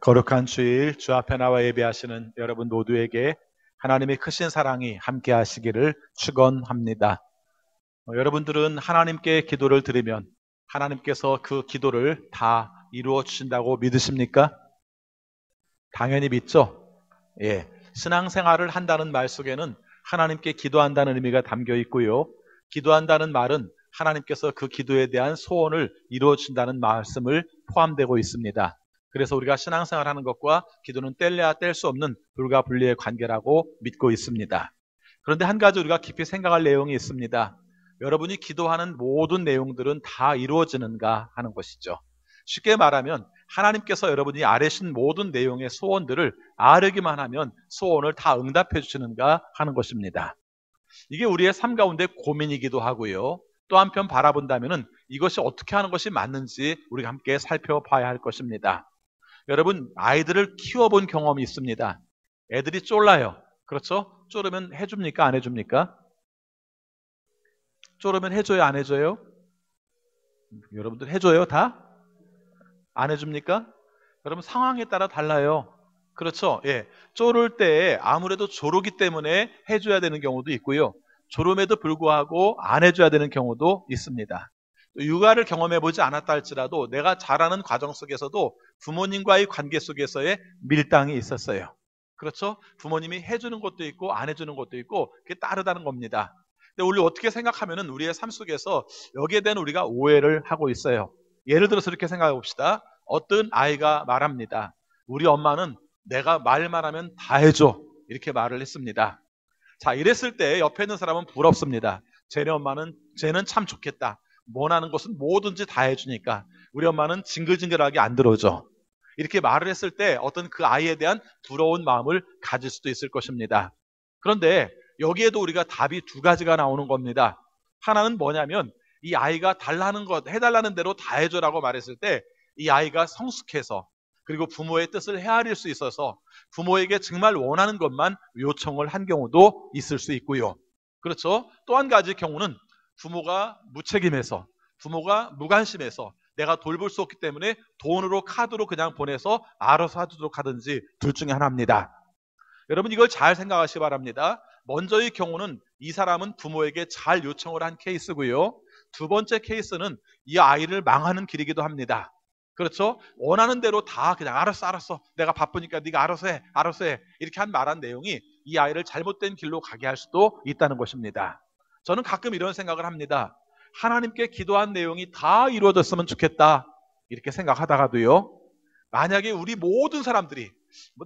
거룩한 주일 주 앞에 나와 예배하시는 여러분 모두에게 하나님의 크신 사랑이 함께 하시기를 축원합니다. 여러분들은 하나님께 기도를 드리면 하나님께서 그 기도를 다 이루어 주신다고 믿으십니까? 당연히 믿죠. 예, 신앙생활을 한다는 말 속에는 하나님께 기도한다는 의미가 담겨 있고요. 기도한다는 말은 하나님께서 그 기도에 대한 소원을 이루어 준다는 말씀을 포함되고 있습니다. 그래서 우리가 신앙생활하는 것과 기도는 뗄래야 뗄 수 없는 불가분리의 관계라고 믿고 있습니다. 그런데 한 가지 우리가 깊이 생각할 내용이 있습니다. 여러분이 기도하는 모든 내용들은 다 이루어지는가 하는 것이죠. 쉽게 말하면 하나님께서 여러분이 아뢰신 모든 내용의 소원들을 아뢰기만 하면 소원을 다 응답해 주시는가 하는 것입니다. 이게 우리의 삶 가운데 고민이기도 하고요. 또 한편 바라본다면 이것이 어떻게 하는 것이 맞는지 우리가 함께 살펴봐야 할 것입니다. 여러분, 아이들을 키워본 경험이 있습니다. 애들이 쫄라요. 그렇죠? 쫄으면 해줍니까? 안 해줍니까? 쫄으면 해줘요? 안 해줘요? 여러분들 해줘요? 다? 안 해줍니까? 여러분, 상황에 따라 달라요. 그렇죠? 예. 쫄을 때 아무래도 조르기 때문에 해줘야 되는 경우도 있고요. 졸음에도 불구하고 안 해줘야 되는 경우도 있습니다. 또 육아를 경험해보지 않았다 할지라도 내가 자라는 과정 속에서도 부모님과의 관계 속에서의 밀당이 있었어요. 그렇죠? 부모님이 해주는 것도 있고 안 해주는 것도 있고 그게 따르다는 겁니다. 근데 우리 어떻게 생각하면은 우리의 삶 속에서 여기에 대한 우리가 오해를 하고 있어요. 예를 들어서 이렇게 생각해 봅시다. 어떤 아이가 말합니다. 우리 엄마는 내가 말만 하면 다 해줘. 이렇게 말을 했습니다. 자, 이랬을 때 옆에 있는 사람은 부럽습니다. 쟤는 참 좋겠다. 원하는 것은 뭐든지 다 해주니까 우리 엄마는 징글징글하게 안 들어줘. 이렇게 말을 했을 때 어떤 그 아이에 대한 부러운 마음을 가질 수도 있을 것입니다. 그런데 여기에도 우리가 답이 두 가지가 나오는 겁니다. 하나는 뭐냐면 이 아이가 달라는 것, 해달라는 대로 다 해줘라고 말했을 때 이 아이가 성숙해서 그리고 부모의 뜻을 헤아릴 수 있어서 부모에게 정말 원하는 것만 요청을 한 경우도 있을 수 있고요. 그렇죠? 또 한 가지 경우는 부모가 무책임해서 부모가 무관심해서 내가 돌볼 수 없기 때문에 돈으로 카드로 그냥 보내서 알아서 해주도록 하든지 둘 중에 하나입니다. 여러분 이걸 잘 생각하시기 바랍니다. 먼저의 경우는 이 사람은 부모에게 잘 요청을 한 케이스고요. 두 번째 케이스는 이 아이를 망하는 길이기도 합니다. 그렇죠? 원하는 대로 다 그냥 알았어 내가 바쁘니까 네가 알아서 해 이렇게 말한 내용이 이 아이를 잘못된 길로 가게 할 수도 있다는 것입니다. 저는 가끔 이런 생각을 합니다. 하나님께 기도한 내용이 다 이루어졌으면 좋겠다 이렇게 생각하다가도요, 만약에 우리 모든 사람들이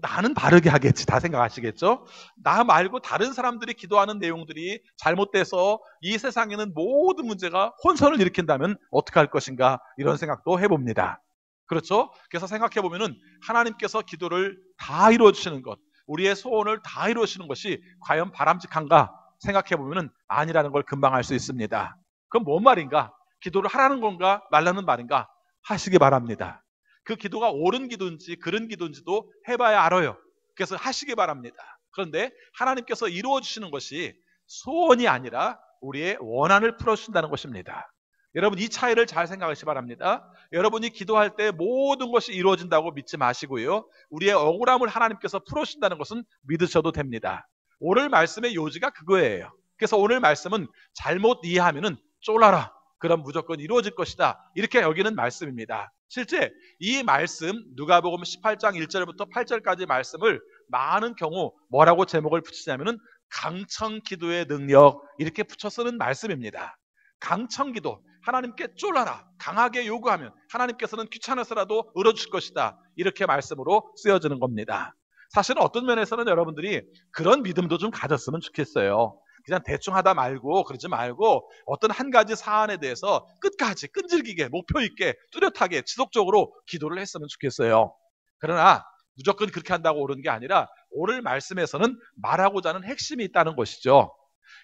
나는 바르게 하겠지 다 생각하시겠죠? 나 말고 다른 사람들이 기도하는 내용들이 잘못돼서 이 세상에는 모든 문제가 혼선을 일으킨다면 어떻게 할 것인가 이런 생각도 해봅니다. 그렇죠? 그래서 생각해보면 하나님께서 기도를 다 이루어주시는 것, 우리의 소원을 다 이루어주시는 것이 과연 바람직한가 생각해보면 아니라는 걸 금방 알 수 있습니다. 그럼 뭔 말인가? 기도를 하라는 건가 말라는 말인가? 하시기 바랍니다. 그 기도가 옳은 기도인지 그른 기도인지도 해봐야 알아요. 그래서 하시기 바랍니다. 그런데 하나님께서 이루어주시는 것이 소원이 아니라 우리의 원한을 풀어주신다는 것입니다. 여러분 이 차이를 잘 생각하시기 바랍니다. 여러분이 기도할 때 모든 것이 이루어진다고 믿지 마시고요. 우리의 억울함을 하나님께서 풀어주신다는 것은 믿으셔도 됩니다. 오늘 말씀의 요지가 그거예요. 그래서 오늘 말씀은 잘못 이해하면은 쫄아라. 그럼 무조건 이루어질 것이다. 이렇게 여기는 말씀입니다. 실제 이 말씀 누가복음 18장 1절부터 8절까지 말씀을 많은 경우 뭐라고 제목을 붙이냐면은 강청기도의 능력 이렇게 붙여 쓰는 말씀입니다. 강청기도, 하나님께 쫄아라, 강하게 요구하면 하나님께서는 귀찮아서라도 을어주실 것이다. 이렇게 말씀으로 쓰여지는 겁니다. 사실은 어떤 면에서는 여러분들이 그런 믿음도 좀 가졌으면 좋겠어요. 그냥 대충 하다 말고 그러지 말고 어떤 한 가지 사안에 대해서 끝까지 끈질기게 목표 있게 뚜렷하게 지속적으로 기도를 했으면 좋겠어요. 그러나 무조건 그렇게 한다고 옳은 게 아니라 오늘 말씀에서는 말하고자 하는 핵심이 있다는 것이죠.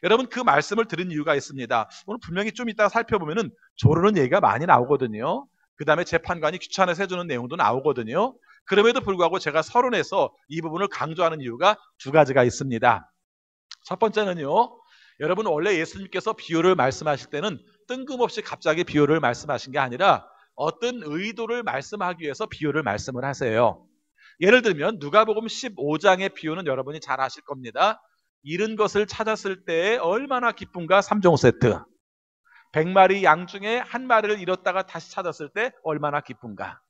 여러분 그 말씀을 들은 이유가 있습니다. 오늘 분명히 좀 이따가 살펴보면은 조르는 얘기가 많이 나오거든요. 그 다음에 재판관이 귀찮아서 해주는 내용도 나오거든요. 그럼에도 불구하고 제가 서론에서 이 부분을 강조하는 이유가 두 가지가 있습니다. 첫 번째는요, 여러분 원래 예수님께서 비유를 말씀하실 때는 뜬금없이 갑자기 비유를 말씀하신 게 아니라 어떤 의도를 말씀하기 위해서 비유를 말씀을 하세요. 예를 들면 누가복음 15장의 비유는 여러분이 잘 아실 겁니다. 잃은 것을 찾았을 때 얼마나 기쁜가. 3종 세트. 100마리 양 중에 한 마리를 잃었다가 다시 찾았을 때 얼마나 기쁜가.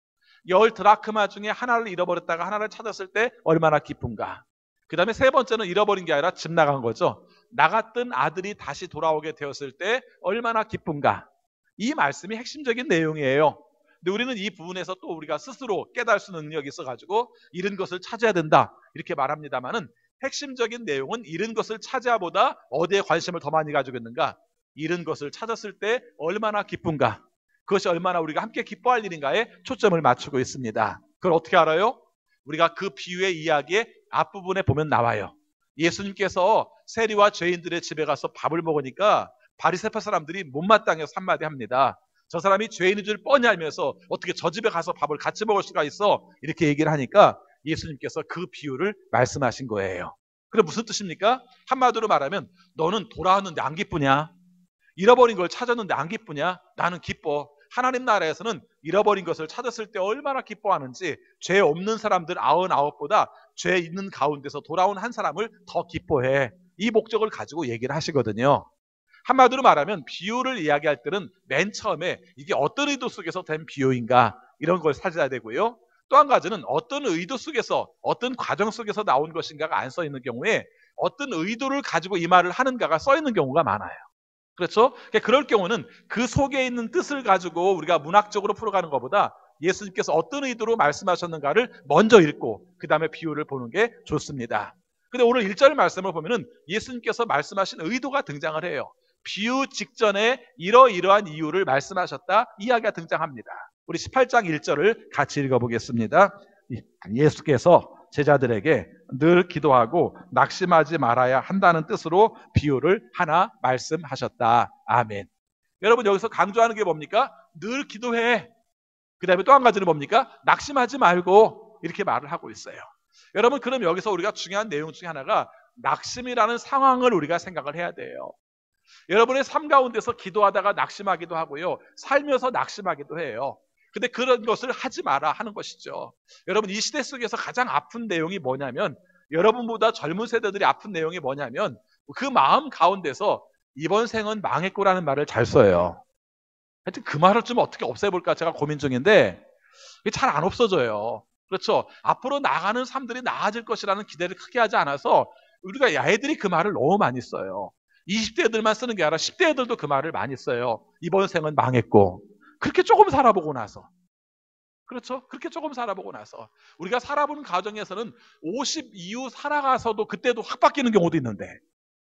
10 드라크마 중에 하나를 잃어버렸다가 하나를 찾았을 때 얼마나 기쁜가. 그 다음에 세 번째는 잃어버린 게 아니라 집 나간 거죠. 나갔던 아들이 다시 돌아오게 되었을 때 얼마나 기쁜가. 이 말씀이 핵심적인 내용이에요. 근데 우리는 이 부분에서 또 우리가 스스로 깨달을 수 있는 능력이 있어가지고 잃은 것을 찾아야 된다 이렇게 말합니다만은, 핵심적인 내용은 잃은 것을 찾아보다 어디에 관심을 더 많이 가지고 있는가. 잃은 것을 찾았을 때 얼마나 기쁜가. 그것이 얼마나 우리가 함께 기뻐할 일인가에 초점을 맞추고 있습니다. 그걸 어떻게 알아요? 우리가 그 비유의 이야기의 앞부분에 보면 나와요. 예수님께서 세리와 죄인들의 집에 가서 밥을 먹으니까 바리새파 사람들이 못마땅해서 한마디 합니다. 저 사람이 죄인인 줄 뻔히 알면서 어떻게 저 집에 가서 밥을 같이 먹을 수가 있어? 이렇게 얘기를 하니까 예수님께서 그 비유를 말씀하신 거예요. 그럼 무슨 뜻입니까? 한마디로 말하면 너는 돌아왔는데 안 기쁘냐? 잃어버린 걸 찾았는데 안 기쁘냐? 나는 기뻐. 하나님 나라에서는 잃어버린 것을 찾았을 때 얼마나 기뻐하는지, 죄 없는 사람들 99보다 죄 있는 가운데서 돌아온 한 사람을 더 기뻐해. 이 목적을 가지고 얘기를 하시거든요. 한마디로 말하면 비유를 이야기할 때는 맨 처음에 이게 어떤 의도 속에서 된 비유인가 이런 걸 찾아야 되고요. 또 한 가지는 어떤 의도 속에서 어떤 과정 속에서 나온 것인가가 안 써 있는 경우에 어떤 의도를 가지고 이 말을 하는가가 써 있는 경우가 많아요. 그렇죠? 그럴 경우는 그 속에 있는 뜻을 가지고 우리가 문학적으로 풀어가는 것보다 예수님께서 어떤 의도로 말씀하셨는가를 먼저 읽고 그 다음에 비유를 보는 게 좋습니다. 근데 오늘 1절 말씀을 보면은 예수님께서 말씀하신 의도가 등장을 해요. 비유 직전에 이러이러한 이유를 말씀하셨다 이야기가 등장합니다. 우리 18장 1절을 같이 읽어보겠습니다. 예수께서 제자들에게 늘 기도하고 낙심하지 말아야 한다는 뜻으로 비유를 하나 말씀하셨다. 아멘. 여러분 여기서 강조하는 게 뭡니까? 늘 기도해. 그 다음에 또 한 가지는 뭡니까? 낙심하지 말고 이렇게 말을 하고 있어요. 여러분 그럼 여기서 우리가 중요한 내용 중에 하나가 낙심이라는 상황을 우리가 생각을 해야 돼요. 여러분의 삶 가운데서 기도하다가 낙심하기도 하고요. 살면서 낙심하기도 해요. 근데 그런 것을 하지 마라 하는 것이죠. 여러분 이 시대 속에서 가장 아픈 내용이 뭐냐면, 여러분보다 젊은 세대들이 아픈 내용이 뭐냐면 그 마음 가운데서 이번 생은 망했고라는 말을 잘 써요. 하여튼 그 말을 좀 어떻게 없애볼까 제가 고민 중인데 이게 잘 안 없어져요. 그렇죠? 앞으로 나가는 삶들이 나아질 것이라는 기대를 크게 하지 않아서 우리가 애들이 그 말을 너무 많이 써요. 20대 애들만 쓰는 게 아니라 10대 애들도 그 말을 많이 써요. 이번 생은 망했고. 그렇게 조금 살아보고 나서, 그렇죠? 그렇게 조금 살아보고 나서 우리가 살아보는 과정에서는 50 이후 살아가서도 그때도 확 바뀌는 경우도 있는데,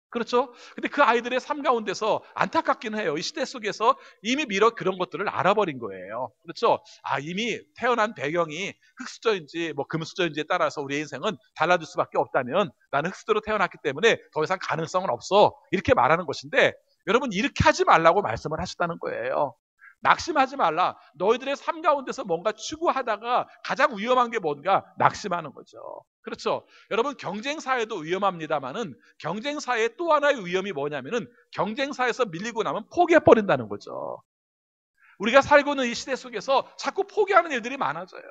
그렇죠? 근데 그 아이들의 삶 가운데서 안타깝기는 해요. 이 시대 속에서 이미 미뤄 그런 것들을 알아버린 거예요. 그렇죠? 이미 태어난 배경이 흙수저인지 뭐 금수저인지에 따라서 우리의 인생은 달라질 수밖에 없다면 나는 흙수저로 태어났기 때문에 더 이상 가능성은 없어. 이렇게 말하는 것인데, 여러분 이렇게 하지 말라고 말씀을 하셨다는 거예요. 낙심하지 말라. 너희들의 삶 가운데서 뭔가 추구하다가 가장 위험한 게 뭔가? 낙심하는 거죠. 그렇죠? 여러분 경쟁사회도 위험합니다만은 경쟁사회의 또 하나의 위험이 뭐냐면은 경쟁사에서 밀리고 나면 포기해버린다는 거죠. 우리가 살고 있는 이 시대 속에서 자꾸 포기하는 일들이 많아져요.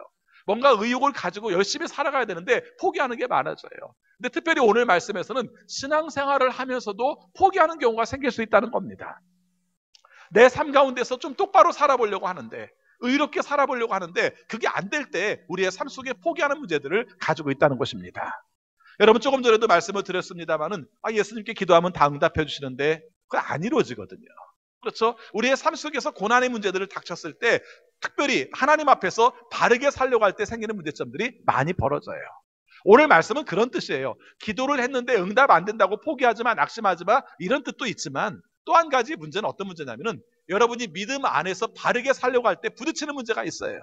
뭔가 의욕을 가지고 열심히 살아가야 되는데 포기하는 게 많아져요. 근데 특별히 오늘 말씀에서는 신앙생활을 하면서도 포기하는 경우가 생길 수 있다는 겁니다. 내 삶 가운데서 좀 똑바로 살아보려고 하는데, 의롭게 살아보려고 하는데 그게 안 될 때 우리의 삶 속에 포기하는 문제들을 가지고 있다는 것입니다. 여러분 조금 전에도 말씀을 드렸습니다만은 예수님께 기도하면 다 응답해 주시는데 그건 안 이루어지거든요. 그렇죠? 우리의 삶 속에서 고난의 문제들을 닥쳤을 때 특별히 하나님 앞에서 바르게 살려고 할 때 생기는 문제점들이 많이 벌어져요. 오늘 말씀은 그런 뜻이에요. 기도를 했는데 응답 안 된다고 포기하지 마, 낙심하지 마, 이런 뜻도 있지만 또 한 가지 문제는 어떤 문제냐면은 여러분이 믿음 안에서 바르게 살려고 할 때 부딪히는 문제가 있어요.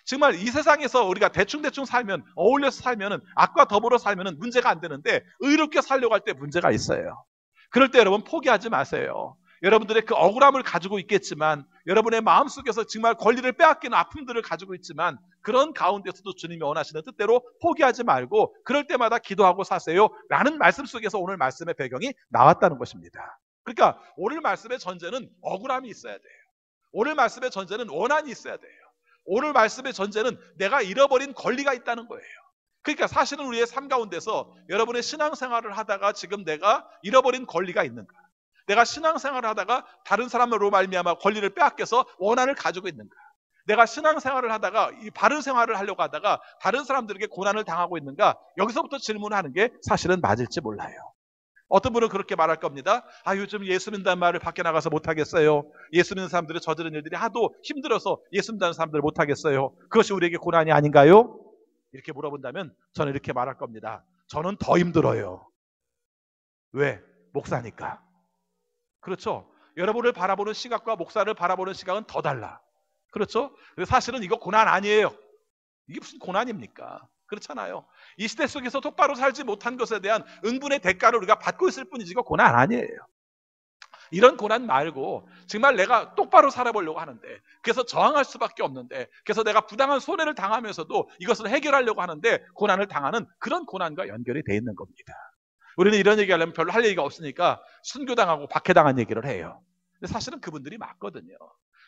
정말 이 세상에서 우리가 대충대충 살면, 어울려서 살면은, 악과 더불어 살면은 문제가 안 되는데 의롭게 살려고 할 때 문제가 있어요. 그럴 때 여러분 포기하지 마세요. 여러분들의 그 억울함을 가지고 있겠지만, 여러분의 마음속에서 정말 권리를 빼앗기는 아픔들을 가지고 있지만, 그런 가운데서도 주님이 원하시는 뜻대로 포기하지 말고 그럴 때마다 기도하고 사세요 라는 말씀 속에서 오늘 말씀의 배경이 나왔다는 것입니다. 그러니까 오늘 말씀의 전제는 억울함이 있어야 돼요. 오늘 말씀의 전제는 원한이 있어야 돼요. 오늘 말씀의 전제는 내가 잃어버린 권리가 있다는 거예요. 그러니까 사실은 우리의 삶 가운데서 여러분의 신앙생활을 하다가 지금 내가 잃어버린 권리가 있는가? 내가 신앙생활을 하다가 다른 사람으로 말미암아 권리를 빼앗겨서 원한을 가지고 있는가? 내가 신앙생활을 하다가 이 바른 생활을 하려고 하다가 다른 사람들에게 고난을 당하고 있는가? 여기서부터 질문하는 게 사실은 맞을지 몰라요. 어떤 분은 그렇게 말할 겁니다. 요즘 예수 믿는다는 말을 밖에 나가서 못하겠어요. 예수 믿는 사람들이 저지른 일들이 하도 힘들어서 예수 믿는 사람들을 못하겠어요. 그것이 우리에게 고난이 아닌가요? 이렇게 물어본다면 저는 이렇게 말할 겁니다. 저는 더 힘들어요. 왜? 목사니까. 그렇죠? 여러분을 바라보는 시각과 목사를 바라보는 시각은 더 달라. 그렇죠? 그래서 사실은 이거 고난 아니에요. 이게 무슨 고난입니까? 그렇잖아요. 이 시대 속에서 똑바로 살지 못한 것에 대한 응분의 대가를 우리가 받고 있을 뿐이지 이거 고난 아니에요. 이런 고난 말고 정말 내가 똑바로 살아보려고 하는데, 그래서 저항할 수밖에 없는데, 그래서 내가 부당한 손해를 당하면서도 이것을 해결하려고 하는데 고난을 당하는 그런 고난과 연결이 돼 있는 겁니다. 우리는 이런 얘기하려면 별로 할 얘기가 없으니까 순교당하고 박해당한 얘기를 해요. 근데 사실은 그분들이 맞거든요.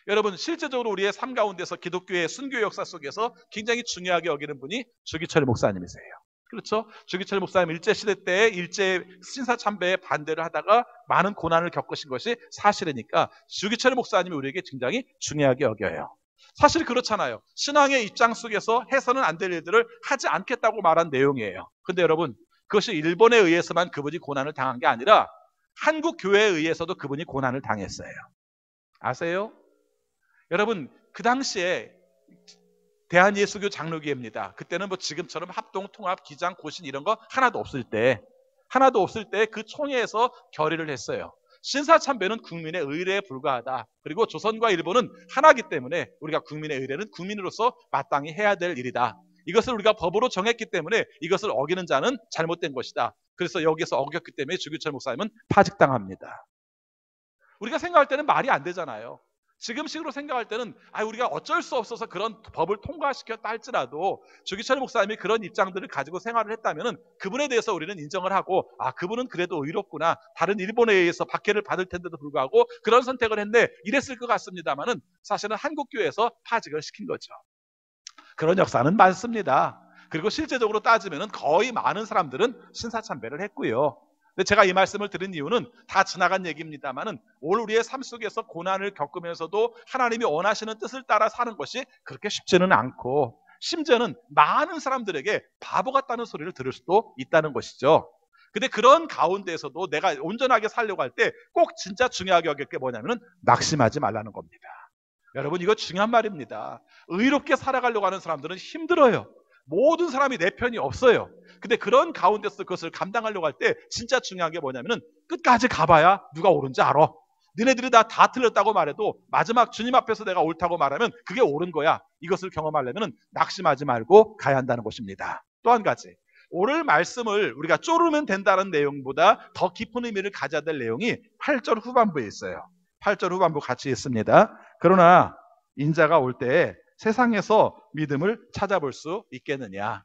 여러분, 실제적으로 우리의 삶 가운데서 기독교의 순교 역사 속에서 굉장히 중요하게 여기는 분이 주기철 목사님이세요. 그렇죠? 주기철 목사님 일제시대 때 일제 신사참배에 반대를 하다가 많은 고난을 겪으신 것이 사실이니까 주기철 목사님이 우리에게 굉장히 중요하게 여겨요. 사실 그렇잖아요. 신앙의 입장 속에서 해서는 안 될 일들을 하지 않겠다고 말한 내용이에요. 근데 여러분, 그것이 일본에 의해서만 그분이 고난을 당한 게 아니라 한국 교회에 의해서도 그분이 고난을 당했어요. 아세요? 여러분, 그 당시에 대한예수교 장로교회입니다. 그때는 뭐 지금처럼 합동, 통합, 기장, 고신 이런 거 하나도 없을 때 그 총회에서 결의를 했어요. 신사참배는 국민의 의례에 불과하다. 그리고 조선과 일본은 하나이기 때문에 우리가 국민의 의례는 국민으로서 마땅히 해야 될 일이다. 이것을 우리가 법으로 정했기 때문에 이것을 어기는 자는 잘못된 것이다. 그래서 여기서 어겼기 때문에 주기철 목사님은 파직당합니다. 우리가 생각할 때는 말이 안 되잖아요. 지금식으로 생각할 때는 우리가 어쩔 수 없어서 그런 법을 통과시켰다 할지라도 주기철 목사님이 그런 입장들을 가지고 생활을 했다면 그분에 대해서 우리는 인정을 하고 그분은 그래도 의롭구나. 다른 일본에 의해서 박해를 받을 텐데도 불구하고 그런 선택을 했네. 이랬을 것 같습니다만은 사실은 한국교회에서 파직을 시킨 거죠. 그런 역사는 많습니다. 그리고 실제적으로 따지면 거의 많은 사람들은 신사참배를 했고요. 근데 제가 이 말씀을 드린 이유는 다 지나간 얘기입니다만은 오늘 우리의 삶 속에서 고난을 겪으면서도 하나님이 원하시는 뜻을 따라 사는 것이 그렇게 쉽지는 않고, 심지어는 많은 사람들에게 바보 같다는 소리를 들을 수도 있다는 것이죠. 근데 그런 가운데에서도 내가 온전하게 살려고 할 때 꼭 진짜 중요하게 여길 게 뭐냐면은 낙심하지 말라는 겁니다. 여러분, 이거 중요한 말입니다. 의롭게 살아가려고 하는 사람들은 힘들어요. 모든 사람이 내 편이 없어요. 근데 그런 가운데서 그것을 감당하려고 할 때 진짜 중요한 게 뭐냐면은 끝까지 가봐야 누가 옳은지 알아. 너네들이 다 틀렸다고 말해도 마지막 주님 앞에서 내가 옳다고 말하면 그게 옳은 거야. 이것을 경험하려면 낙심하지 말고 가야 한다는 것입니다. 또 한 가지, 오늘 말씀을 우리가 쪼르면 된다는 내용보다 더 깊은 의미를 가져야 될 내용이 8절 후반부에 있어요. 8절 후반부 같이 있습니다. 그러나 인자가 올 때 세상에서 믿음을 찾아볼 수 있겠느냐.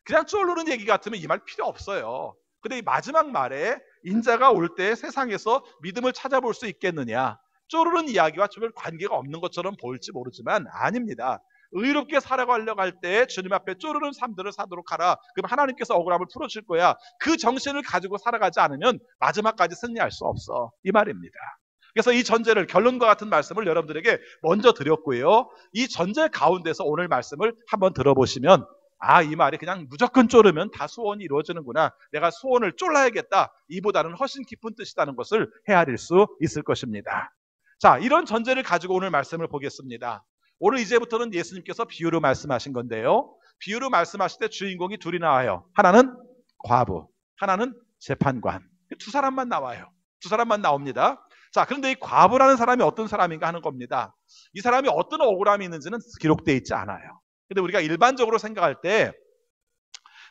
그냥 쪼르는 얘기 같으면 이 말 필요 없어요. 근데 이 마지막 말에 인자가 올 때 세상에서 믿음을 찾아볼 수 있겠느냐, 쪼르는 이야기와 별 관계가 없는 것처럼 보일지 모르지만 아닙니다. 의롭게 살아가려고 할 때 주님 앞에 쪼르는 삶들을 사도록 하라. 그럼 하나님께서 억울함을 풀어줄 거야. 그 정신을 가지고 살아가지 않으면 마지막까지 승리할 수 없어, 이 말입니다. 그래서 이 전제를, 결론과 같은 말씀을 여러분들에게 먼저 드렸고요. 이 전제 가운데서 오늘 말씀을 한번 들어보시면 이 말이 그냥 무조건 쪼르면 다 소원이 이루어지는구나. 내가 소원을 쫄라야겠다. 이보다는 훨씬 깊은 뜻이라는 것을 헤아릴 수 있을 것입니다. 자, 이런 전제를 가지고 오늘 말씀을 보겠습니다. 오늘 이제부터는 예수님께서 비유로 말씀하신 건데요. 비유로 말씀하실 때 주인공이 둘이 나와요. 하나는 과부, 하나는 재판관. 두 사람만 나와요. 두 사람만 나옵니다. 자, 그런데 이 과부라는 사람이 어떤 사람인가 하는 겁니다. 이 사람이 어떤 억울함이 있는지는 기록되어 있지 않아요. 근데 우리가 일반적으로 생각할 때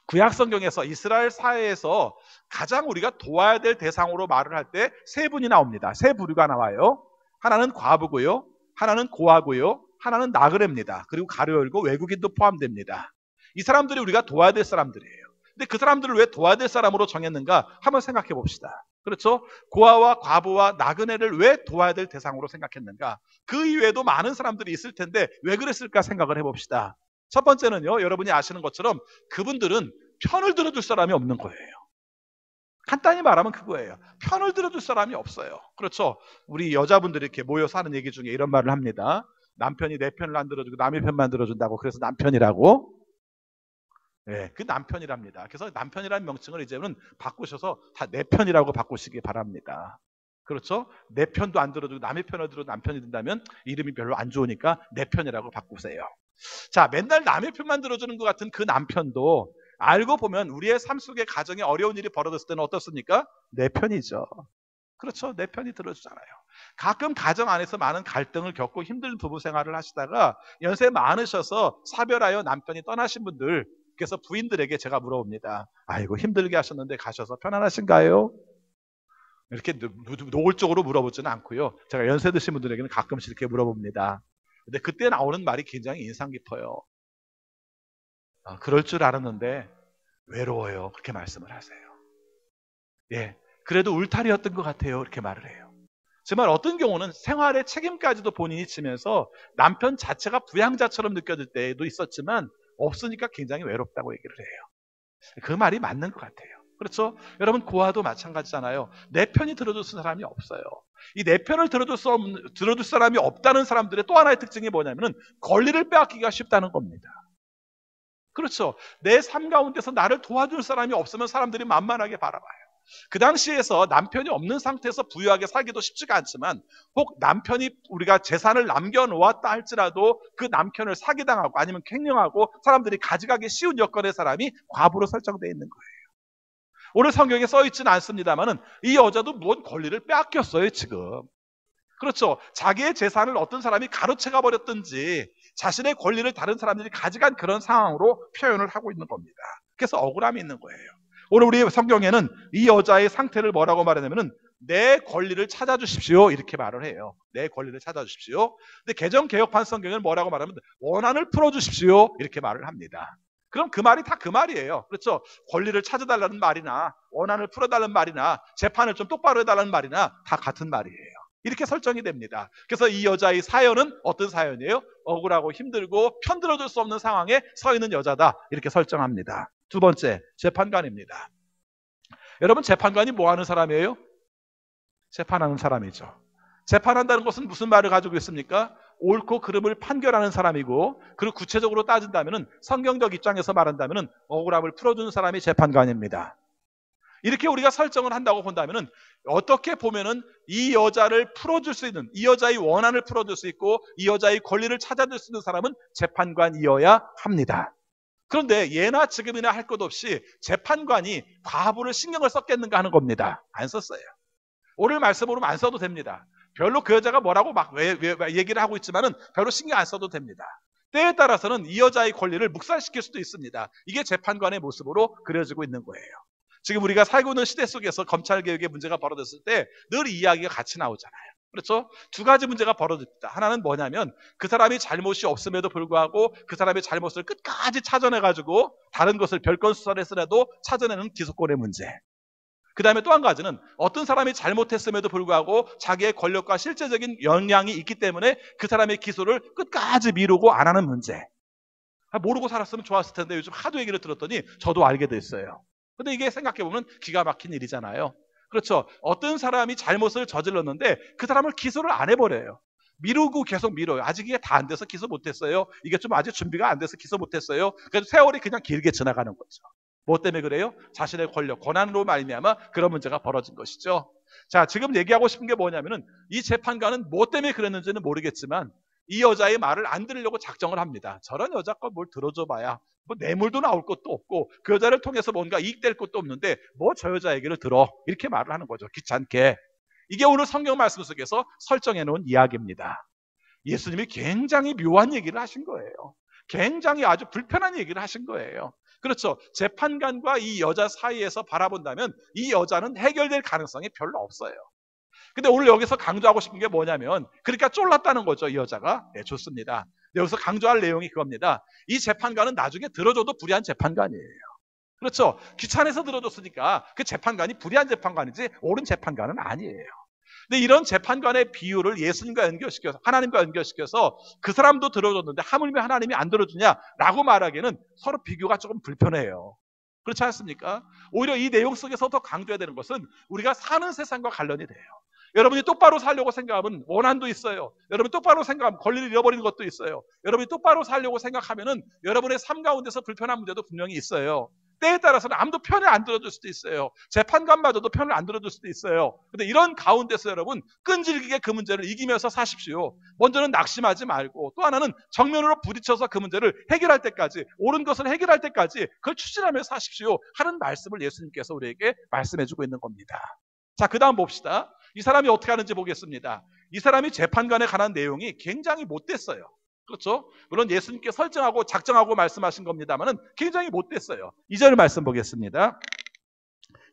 구약 성경에서 이스라엘 사회에서 가장 우리가 도와야 될 대상으로 말을 할 때 세 분이 나옵니다. 세 부류가 나와요. 하나는 과부고요, 하나는 고아고요, 하나는 나그네입니다. 그리고 가로 열고 외국인도 포함됩니다. 이 사람들이 우리가 도와야 될 사람들이에요. 근데 그 사람들을 왜 도와야 될 사람으로 정했는가 한번 생각해 봅시다. 그렇죠? 고아와 과부와 나그네를 왜 도와야 될 대상으로 생각했는가? 그 이외에도 많은 사람들이 있을 텐데 왜 그랬을까 생각을 해봅시다. 첫 번째는요, 여러분이 아시는 것처럼 그분들은 편을 들어줄 사람이 없는 거예요. 간단히 말하면 그거예요. 편을 들어줄 사람이 없어요. 그렇죠? 우리 여자분들이 이렇게 모여서 하는 얘기 중에 이런 말을 합니다. 남편이 내 편을 안 들어주고 남의 편만 들어준다고, 그래서 남편이라고. 네, 그 남편이랍니다. 그래서 남편이라는 명칭을 이제는 바꾸셔서 다 내 편이라고 바꾸시기 바랍니다. 그렇죠? 내 편도 안 들어주고 남의 편을 들어도 남편이 된다면 이름이 별로 안 좋으니까 내 편이라고 바꾸세요. 자, 맨날 남의 편만 들어주는 것 같은 그 남편도 알고 보면 우리의 삶 속에 가정에 어려운 일이 벌어졌을 때는 어떻습니까? 내 편이죠. 그렇죠. 내 편이 들어주잖아요. 가끔 가정 안에서 많은 갈등을 겪고 힘든 부부 생활을 하시다가 연세 많으셔서 사별하여 남편이 떠나신 분들, 그래서 부인들에게 제가 물어봅니다. 아이고, 힘들게 하셨는데 가셔서 편안하신가요? 이렇게 노골적으로 물어보지는 않고요. 제가 연세 드신 분들에게는 가끔씩 이렇게 물어봅니다. 근데 그때 나오는 말이 굉장히 인상 깊어요. 그럴 줄 알았는데 외로워요. 그렇게 말씀을 하세요. 예, 그래도 울타리였던 것 같아요. 이렇게 말을 해요. 정말 어떤 경우는 생활의 책임까지도 본인이 지면서 남편 자체가 부양자처럼 느껴질 때도 있었지만 없으니까 굉장히 외롭다고 얘기를 해요. 그 말이 맞는 것 같아요. 그렇죠? 여러분, 고아도 마찬가지잖아요. 내 편이 들어줄 사람이 없어요. 이 내 편을 들어줄 사람이 없다는 사람들의 또 하나의 특징이 뭐냐면은 권리를 빼앗기가 쉽다는 겁니다. 그렇죠? 내 삶 가운데서 나를 도와줄 사람이 없으면 사람들이 만만하게 바라봐요. 그 당시에서 남편이 없는 상태에서 부유하게 살기도 쉽지가 않지만, 혹 남편이 우리가 재산을 남겨놓았다 할지라도 그 남편을 사기당하고 아니면 횡령하고 사람들이 가져가기 쉬운 여건의 사람이 과부로 설정되어 있는 거예요. 오늘 성경에 써 있지는 않습니다만은 이 여자도 뭔 권리를 빼앗겼어요, 지금. 그렇죠. 자기의 재산을 어떤 사람이 가로채가 버렸든지 자신의 권리를 다른 사람들이 가져간 그런 상황으로 표현을 하고 있는 겁니다. 그래서 억울함이 있는 거예요. 오늘 우리 성경에는 이 여자의 상태를 뭐라고 말하냐면은 내 권리를 찾아주십시오, 이렇게 말을 해요. 내 권리를 찾아주십시오. 근데 개정개혁판 성경에는 뭐라고 말하면 원한을 풀어주십시오, 이렇게 말을 합니다. 그럼 그 말이 다 그 말이에요. 그렇죠? 권리를 찾아달라는 말이나 원한을 풀어달라는 말이나 재판을 좀 똑바로 해달라는 말이나 다 같은 말이에요. 이렇게 설정이 됩니다. 그래서 이 여자의 사연은 어떤 사연이에요? 억울하고 힘들고 편들어줄 수 없는 상황에 서 있는 여자다, 이렇게 설정합니다. 두 번째, 재판관입니다. 여러분, 재판관이 뭐 하는 사람이에요? 재판하는 사람이죠. 재판한다는 것은 무슨 말을 가지고 있습니까? 옳고 그름을 판결하는 사람이고, 그리고 구체적으로 따진다면 성경적 입장에서 말한다면 억울함을 풀어주는 사람이 재판관입니다. 이렇게 우리가 설정을 한다고 본다면 어떻게 보면은 이 여자를 풀어줄 수 있는, 이 여자의 원한을 풀어줄 수 있고 이 여자의 권리를 찾아줄 수 있는 사람은 재판관이어야 합니다. 그런데 예나 지금이나 할 것 없이 재판관이 과부를 신경을 썼겠는가 하는 겁니다. 안 썼어요. 오늘 말씀으로 안 써도 됩니다. 별로 그 여자가 뭐라고 막 얘기를 하고 있지만은 별로 신경 안 써도 됩니다. 때에 따라서는 이 여자의 권리를 묵살시킬 수도 있습니다. 이게 재판관의 모습으로 그려지고 있는 거예요. 지금 우리가 살고 있는 시대 속에서 검찰개혁의 문제가 벌어졌을 때 늘 이 이야기가 같이 나오잖아요. 그렇죠? 두 가지 문제가 벌어집니다. 하나는 뭐냐면 그 사람이 잘못이 없음에도 불구하고 그 사람의 잘못을 끝까지 찾아내가지고 다른 것을 별건 수사를 해서라도 찾아내는 기소권의 문제. 그 다음에 또 한 가지는 어떤 사람이 잘못했음에도 불구하고 자기의 권력과 실제적인 역량이 있기 때문에 그 사람의 기소를 끝까지 미루고 안 하는 문제. 모르고 살았으면 좋았을 텐데 요즘 하도 얘기를 들었더니 저도 알게 됐어요. 근데 이게 생각해보면 기가 막힌 일이잖아요. 그렇죠. 어떤 사람이 잘못을 저질렀는데 그 사람을 기소를 안 해버려요. 미루고 계속 미뤄요. 아직 이게 다 안 돼서 기소 못했어요. 이게 좀 아직 준비가 안 돼서 기소 못했어요. 그래서 세월이 그냥 길게 지나가는 거죠. 뭐 때문에 그래요? 자신의 권력, 권한으로 말미암아 그런 문제가 벌어진 것이죠. 자, 지금 얘기하고 싶은 게 뭐냐면은 이 재판관은 뭐 때문에 그랬는지는 모르겠지만 이 여자의 말을 안 들으려고 작정을 합니다. 저런 여자 거 뭘 들어줘봐야 뭐 뇌물도 나올 것도 없고 그 여자를 통해서 뭔가 이익될 것도 없는데 뭐 저 여자 얘기를 들어, 이렇게 말을 하는 거죠. 귀찮게. 이게 오늘 성경 말씀 속에서 설정해 놓은 이야기입니다. 예수님이 굉장히 묘한 얘기를 하신 거예요. 굉장히 아주 불편한 얘기를 하신 거예요. 그렇죠. 재판관과 이 여자 사이에서 바라본다면 이 여자는 해결될 가능성이 별로 없어요. 근데 오늘 여기서 강조하고 싶은 게 뭐냐면, 그러니까 쫄랐다는 거죠, 이 여자가. 네, 좋습니다. 여기서 강조할 내용이 그겁니다. 이 재판관은 나중에 들어줘도 불의한 재판관이에요. 그렇죠? 귀찮아서 들어줬으니까 그 재판관이 불의한 재판관이지 옳은 재판관은 아니에요. 근데 이런 재판관의 비유를 예수님과 연결시켜서 하나님과 연결시켜서 그 사람도 들어줬는데 하물며 하나님이 안 들어주냐라고 말하기에는 서로 비교가 조금 불편해요. 그렇지 않습니까? 오히려 이 내용 속에서 더 강조해야 되는 것은 우리가 사는 세상과 관련이 돼요. 여러분이 똑바로 살려고 생각하면 원한도 있어요. 여러분이 똑바로 생각하면 권리를 잃어버리는 것도 있어요. 여러분이 똑바로 살려고 생각하면은 여러분의 삶 가운데서 불편한 문제도 분명히 있어요. 때에 따라서는 아무도 편을 안 들어줄 수도 있어요. 재판관마저도 편을 안 들어줄 수도 있어요. 근데 이런 가운데서 여러분 끈질기게 그 문제를 이기면서 사십시오. 먼저는 낙심하지 말고 또 하나는 정면으로 부딪혀서 그 문제를 해결할 때까지 옳은 것을 해결할 때까지 그걸 추진하며 사십시오 하는 말씀을 예수님께서 우리에게 말씀해주고 있는 겁니다. 자, 그 다음 봅시다. 이 사람이 어떻게 하는지 보겠습니다. 이 사람이 재판관에 관한 내용이 굉장히 못됐어요. 그렇죠? 물론 예수님께 설정하고 작정하고 말씀하신 겁니다만은 굉장히 못됐어요. 2절 말씀 보겠습니다.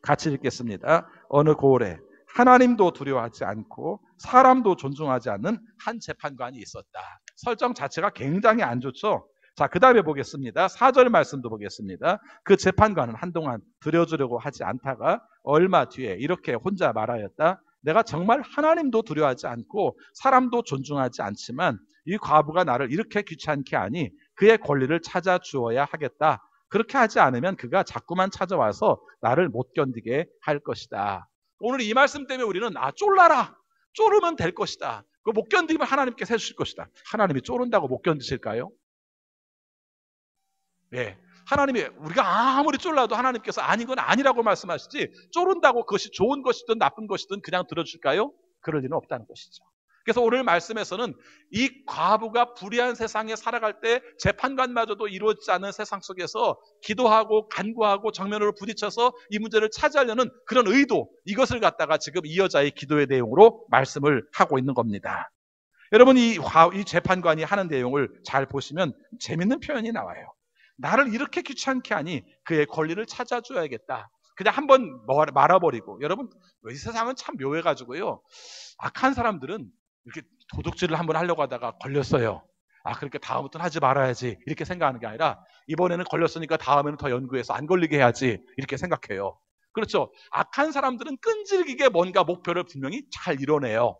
같이 읽겠습니다. 어느 고을에 하나님도 두려워하지 않고 사람도 존중하지 않는 한 재판관이 있었다. 설정 자체가 굉장히 안 좋죠? 자, 그 다음에 보겠습니다. 4절 말씀도 보겠습니다. 그 재판관은 한동안 들여주려고 하지 않다가 얼마 뒤에 이렇게 혼자 말하였다. 내가 정말 하나님도 두려워하지 않고 사람도 존중하지 않지만 이 과부가 나를 이렇게 귀찮게 하니 그의 권리를 찾아 주어야 하겠다. 그렇게 하지 않으면 그가 자꾸만 찾아와서 나를 못 견디게 할 것이다. 오늘 이 말씀 때문에 우리는 쫄라라. 쫄으면 될 것이다. 그 못 견디면 하나님께서 해주실 것이다. 하나님이 쫄은다고 못 견디실까요? 예. 하나님이 우리가 아무리 쫄라도 하나님께서 아닌 건 아니라고 말씀하시지 쫄은다고 그것이 좋은 것이든 나쁜 것이든 그냥 들어줄까요? 그럴 리는 없다는 것이죠. 그래서 오늘 말씀에서는 이 과부가 불의한 세상에 살아갈 때 재판관마저도 이루어지지 않는 세상 속에서 기도하고 간구하고 정면으로 부딪혀서 이 문제를 차지하려는 그런 의도, 이것을 갖다가 지금 이 여자의 기도의 내용으로 말씀을 하고 있는 겁니다. 여러분 이 재판관이 하는 내용을 잘 보시면 재밌는 표현이 나와요. 나를 이렇게 귀찮게 하니 그의 권리를 찾아줘야겠다. 그냥 한번 말아버리고. 여러분 이 세상은 참 묘해가지고요. 악한 사람들은 이렇게 도둑질을 한번 하려고 하다가 걸렸어요. 그러니까 다음부터는 하지 말아야지 이렇게 생각하는 게 아니라 이번에는 걸렸으니까 다음에는 더 연구해서 안 걸리게 해야지 이렇게 생각해요. 그렇죠? 악한 사람들은 끈질기게 뭔가 목표를 분명히 잘 이뤄내요.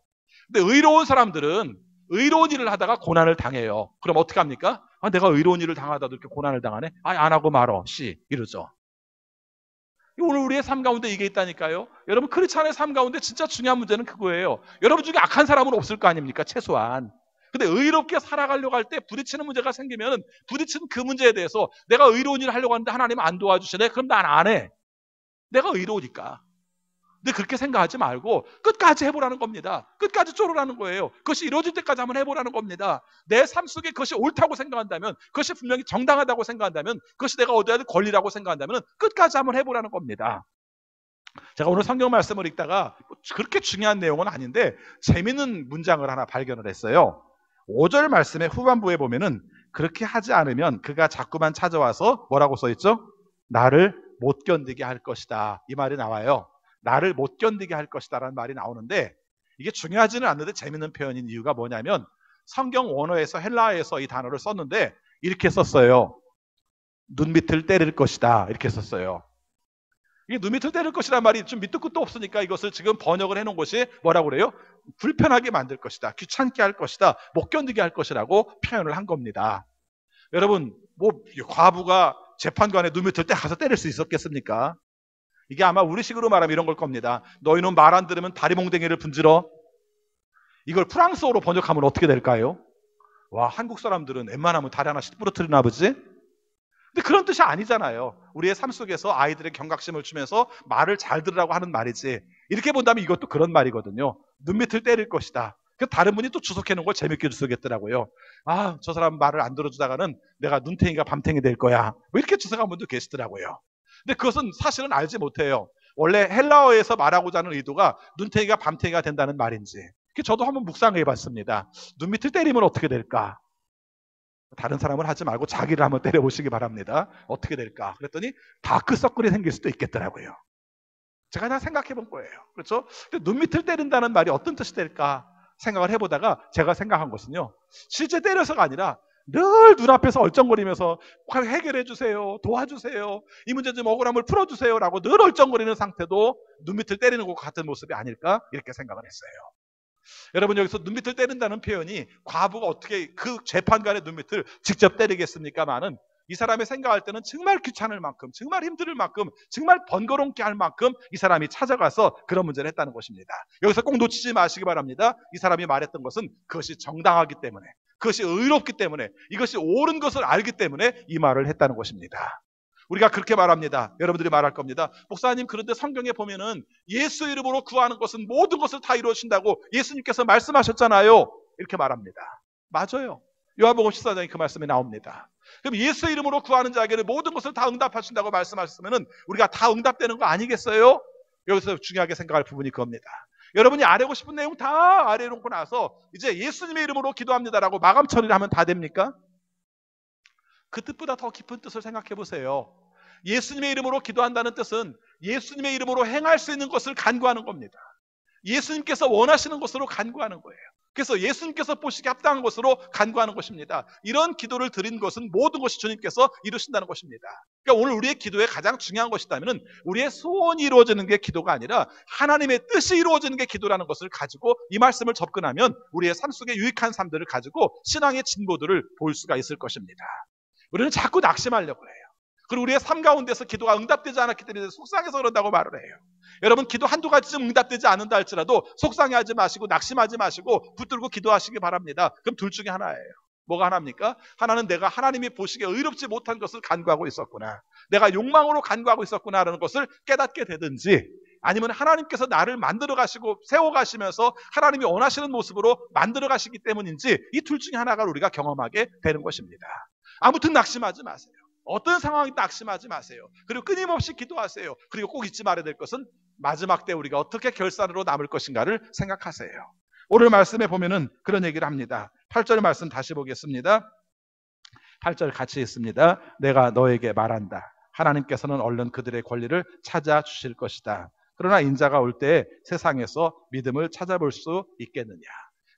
근데 의로운 사람들은 의로운 일을 하다가 고난을 당해요. 그럼 어떻게 합니까? 내가 의로운 일을 당하다도 이렇게 고난을 당하네? 안 하고 말어. 이러죠. 오늘 우리의 삶 가운데 이게 있다니까요. 여러분 크리스찬의 삶 가운데 진짜 중요한 문제는 그거예요. 여러분 중에 악한 사람은 없을 거 아닙니까? 최소한. 근데 의롭게 살아가려고 할 때 부딪히는 문제가 생기면 부딪히는 그 문제에 대해서 내가 의로운 일을 하려고 하는데 하나님은 안 도와주시네? 그럼 난 안 해. 내가 의로우니까. 근데 그렇게 생각하지 말고 끝까지 해보라는 겁니다. 끝까지 쫄으라는 거예요. 그것이 이루어질 때까지 한번 해보라는 겁니다. 내 삶 속에 그것이 옳다고 생각한다면, 그것이 분명히 정당하다고 생각한다면, 그것이 내가 얻어야 될 권리라고 생각한다면 끝까지 한번 해보라는 겁니다. 제가 오늘 성경 말씀을 읽다가 그렇게 중요한 내용은 아닌데 재밌는 문장을 하나 발견을 했어요. 5절 말씀의 후반부에 보면은 그렇게 하지 않으면 그가 자꾸만 찾아와서 뭐라고 써있죠? 나를 못 견디게 할 것이다. 이 말이 나와요. 나를 못 견디게 할 것이다 라는 말이 나오는데 이게 중요하지는 않는데 재밌는 표현인 이유가 뭐냐면 성경 원어에서 헬라어에서 이 단어를 썼는데 이렇게 썼어요. 눈밑을 때릴 것이다 이렇게 썼어요. 이게 눈밑을 때릴 것이란 말이 좀 밑도 끝도 없으니까 이것을 지금 번역을 해놓은 것이 뭐라고 그래요? 불편하게 만들 것이다, 귀찮게 할 것이다, 못 견디게 할 것이라고 표현을 한 겁니다. 여러분 과부가 재판관의 눈밑을 때 가서 때릴 수 있었겠습니까? 이게 아마 우리식으로 말하면 이런 걸 겁니다. 너희는 말 안 들으면 다리 몽댕이를 분질러. 이걸 프랑스어로 번역하면 어떻게 될까요? 와, 한국 사람들은 웬만하면 다리 하나씩 부러뜨리나 보지? 근데 그런 뜻이 아니잖아요. 우리의 삶 속에서 아이들의 경각심을 주면서 말을 잘 들으라고 하는 말이지. 이렇게 본다면 이것도 그런 말이거든요. 눈밑을 때릴 것이다. 그 다른 분이 또 주석해놓은 걸 재밌게 주석했더라고요. 저 사람 말을 안 들어주다가는 내가 눈탱이가 밤탱이 될 거야. 뭐 이렇게 주석한 분도 계시더라고요. 근데 그것은 사실은 알지 못해요. 원래 헬라어에서 말하고자 하는 의도가 눈탱이가 밤탱이가 된다는 말인지. 저도 한번 묵상해 봤습니다. 눈밑을 때리면 어떻게 될까? 다른 사람을 하지 말고 자기를 한번 때려보시기 바랍니다. 어떻게 될까? 그랬더니 다크서클이 생길 수도 있겠더라고요. 제가 그냥 생각해 본 거예요. 그렇죠? 근데 눈밑을 때린다는 말이 어떤 뜻이 될까 생각을 해보다가 제가 생각한 것은요. 실제 때려서가 아니라 늘 눈앞에서 얼쩡거리면서 해결해 주세요. 도와주세요. 이 문제 좀 억울함을 풀어주세요. 라고 늘 얼쩡거리는 상태도 눈밑을 때리는 것과 같은 모습이 아닐까 이렇게 생각을 했어요. 여러분 여기서 눈밑을 때린다는 표현이 과부가 어떻게 그 재판관의 눈밑을 직접 때리겠습니까마는 이 사람이 생각할 때는 정말 귀찮을 만큼 정말 힘들 만큼 정말 번거롭게 할 만큼 이 사람이 찾아가서 그런 문제를 했다는 것입니다. 여기서 꼭 놓치지 마시기 바랍니다. 이 사람이 말했던 것은 그것이 정당하기 때문에 그것이 의롭기 때문에 이것이 옳은 것을 알기 때문에 이 말을 했다는 것입니다. 우리가 그렇게 말합니다. 여러분들이 말할 겁니다. 목사님 그런데 성경에 보면은 예수 이름으로 구하는 것은 모든 것을 다 이루어진다고 예수님께서 말씀하셨잖아요. 이렇게 말합니다. 맞아요. 요한복음 14장에 그 말씀이 나옵니다. 그럼 예수 이름으로 구하는 자에게는 모든 것을 다 응답하신다고 말씀하셨으면 우리가 다 응답되는 거 아니겠어요? 여기서 중요하게 생각할 부분이 그겁니다. 여러분이 아뢰고 싶은 내용 다 아뢰놓고 나서 이제 예수님의 이름으로 기도합니다라고 마감 처리를 하면 다 됩니까? 그 뜻보다 더 깊은 뜻을 생각해 보세요. 예수님의 이름으로 기도한다는 뜻은 예수님의 이름으로 행할 수 있는 것을 간구하는 겁니다. 예수님께서 원하시는 것으로 간구하는 거예요. 그래서 예수님께서 보시기에 합당한 것으로 간구하는 것입니다. 이런 기도를 드린 것은 모든 것이 주님께서 이루신다는 것입니다. 그러니까 오늘 우리의 기도에 가장 중요한 것이라면 우리의 소원이 이루어지는 게 기도가 아니라 하나님의 뜻이 이루어지는 게 기도라는 것을 가지고 이 말씀을 접근하면 우리의 삶 속에 유익한 삶들을 가지고 신앙의 진보들을 볼 수가 있을 것입니다. 우리는 자꾸 낙심하려고 해요. 그리고 우리의 삶 가운데서 기도가 응답되지 않았기 때문에 속상해서 그런다고 말을 해요. 여러분 기도 한두 가지쯤 응답되지 않는다 할지라도 속상해하지 마시고 낙심하지 마시고 붙들고 기도하시기 바랍니다. 그럼 둘 중에 하나예요. 뭐가 하나입니까? 하나는 내가 하나님이 보시기에 의롭지 못한 것을 간구하고 있었구나. 내가 욕망으로 간구하고 있었구나라는 것을 깨닫게 되든지 아니면 하나님께서 나를 만들어 가시고 세워 가시면서 하나님이 원하시는 모습으로 만들어 가시기 때문인지 이 둘 중에 하나가 우리가 경험하게 되는 것입니다. 아무튼 낙심하지 마세요. 어떤 상황이 낙심하지 마세요. 그리고 끊임없이 기도하세요. 그리고 꼭 잊지 말아야 될 것은 마지막 때 우리가 어떻게 결산으로 남을 것인가를 생각하세요. 오늘 말씀에 보면은 그런 얘기를 합니다. 8절 말씀 다시 보겠습니다. 8절 같이 있습니다. 내가 너에게 말한다. 하나님께서는 얼른 그들의 권리를 찾아주실 것이다. 그러나 인자가 올 때 세상에서 믿음을 찾아볼 수 있겠느냐.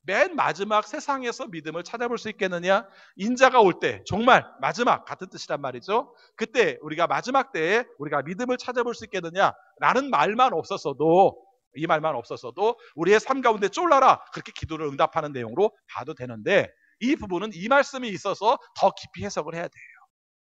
맨 마지막 세상에서 믿음을 찾아볼 수 있겠느냐? 인자가 올 때 정말 마지막 같은 뜻이란 말이죠. 그때 우리가 마지막 때에 우리가 믿음을 찾아볼 수 있겠느냐? 라는 말만 없었어도 이 말만 없었어도 우리의 삶 가운데 쫄라라 그렇게 기도를 응답하는 내용으로 봐도 되는데 이 부분은 이 말씀이 있어서 더 깊이 해석을 해야 돼요.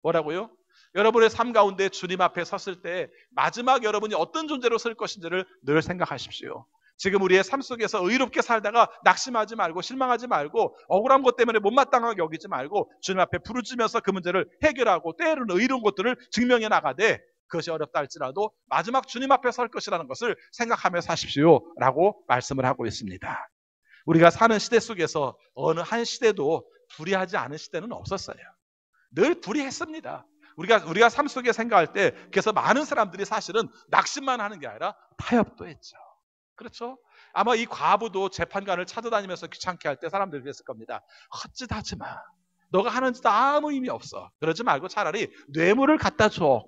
뭐라고요? 여러분의 삶 가운데 주님 앞에 섰을 때 마지막 여러분이 어떤 존재로 설 것인지를 늘 생각하십시오. 지금 우리의 삶 속에서 의롭게 살다가 낙심하지 말고 실망하지 말고 억울한 것 때문에 못마땅하게 여기지 말고 주님 앞에 부르짖으면서 그 문제를 해결하고 때로는 의로운 것들을 증명해 나가되 그것이 어렵다 할지라도 마지막 주님 앞에 설 것이라는 것을 생각하며 사십시오 라고 말씀을 하고 있습니다. 우리가 사는 시대 속에서 어느 한 시대도 불의하지 않은 시대는 없었어요. 늘 불의했습니다. 우리가 삶 속에 생각할 때 그래서 많은 사람들이 사실은 낙심만 하는 게 아니라 타협도 했죠. 그렇죠? 아마 이 과부도 재판관을 찾아다니면서 귀찮게 할 때 사람들이 그랬을 겁니다. 헛짓 하지 마. 너가 하는 짓 아무 의미 없어. 그러지 말고 차라리 뇌물을 갖다 줘.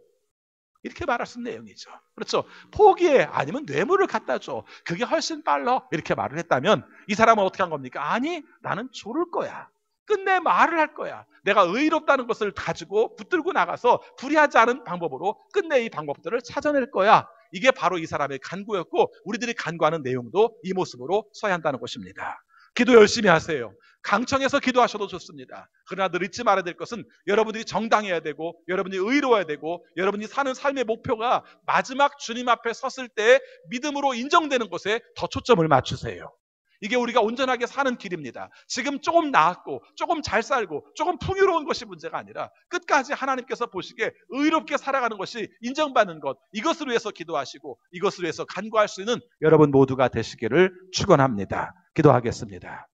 이렇게 말할 수 있는 내용이죠. 그렇죠? 포기해. 아니면 뇌물을 갖다 줘. 그게 훨씬 빨라. 이렇게 말을 했다면 이 사람은 어떻게 한 겁니까? 아니, 나는 조를 거야. 끝내 말을 할 거야. 내가 의롭다는 것을 가지고 붙들고 나가서 불의하지 않은 방법으로 끝내 이 방법들을 찾아낼 거야. 이게 바로 이 사람의 간구였고 우리들이 간구하는 내용도 이 모습으로 서야 한다는 것입니다. 기도 열심히 하세요. 강청해서 기도하셔도 좋습니다. 그러나 늘 잊지 말아야 될 것은 여러분들이 정당해야 되고 여러분이 의로워야 되고 여러분이 사는 삶의 목표가 마지막 주님 앞에 섰을 때 믿음으로 인정되는 것에 더 초점을 맞추세요. 이게 우리가 온전하게 사는 길입니다. 지금 조금 나았고 조금 잘 살고 조금 풍요로운 것이 문제가 아니라 끝까지 하나님께서 보시기에 의롭게 살아가는 것이 인정받는 것, 이것을 위해서 기도하시고 이것을 위해서 간구할 수 있는 여러분 모두가 되시기를 축원합니다. 기도하겠습니다.